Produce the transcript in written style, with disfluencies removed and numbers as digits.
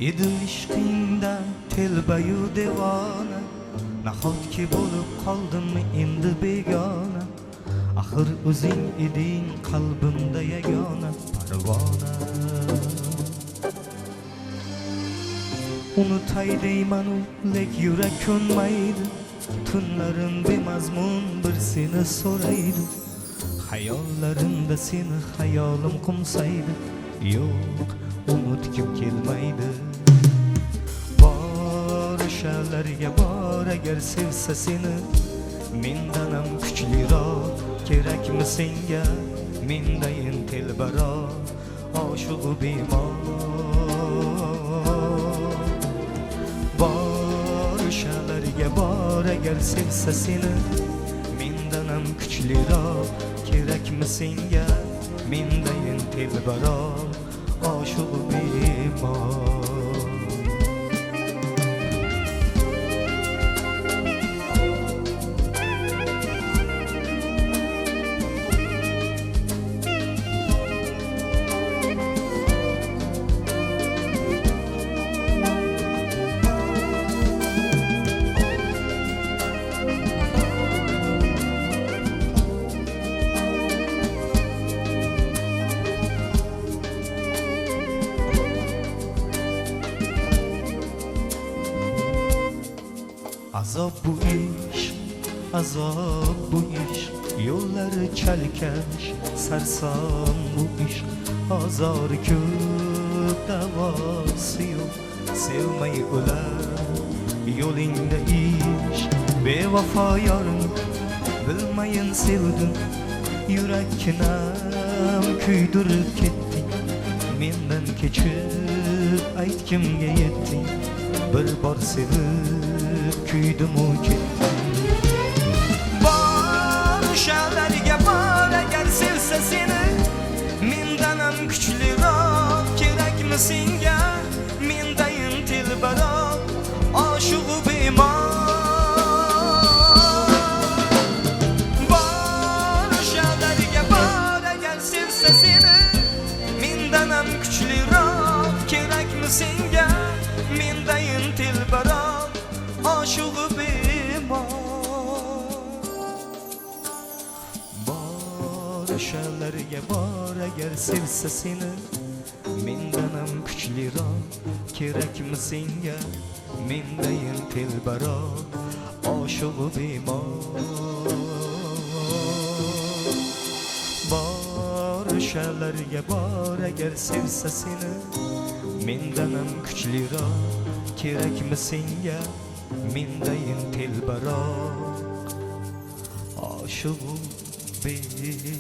edi ishqingda telbayu devona, nahotki bo'lib qoldimmi endi begona. Axir o'zing eding qalbimda yagona parvona. Unutay deymanu lek yurak ko'nmaydi, tunlarim bemazmun bir seni so'raydi. Hayollarimda seni hayolim qumsaydi, yo'q unutgim kelmaydi. Bor o'shalarga bor agar sevsa seni, mendan ham kuchliroq kerakmi senga? Mendayin telbaroq oshiqu bemor. Bor o'shalarga bor agar sevsa seni, mendan ham kuchliroq kerakmi senga? Mendayin telbaroq oshiqu bemor. Azob bu ish, azob bu ish, yo'llari chalkash, sarson bu ish. Azori ko'p, davosi yo'q, sevmay o'lar yo'lingda ish. Bevafo yorim, bilmayin sevdim, yurakkinam kuydirib ketding. Mendan kechib aytgimga yetding, bir bor sevib kuydimu ketdim. Bor o'shalarga bor agar sevsa seni, mendan ham kuchliroq kerakmi senga? Mendayin telbaroq oshiqu bemor. Bor o'shalarga bor agar sevsa seni, mendan ham kuchliroq kerakmi senga? Mendayin telbaroq oshiqu bemor. Bor o'shalarga bor agar sevsa seni, mendan ham kuchliroq kerakmi senga? Mendayin telbaroq oshiqu bemor. Bor o'shalarga bor agar sevsa seni, mendan ham kuchliroq kerakmi senga? Mendayin telbaroq oshiqu bemor.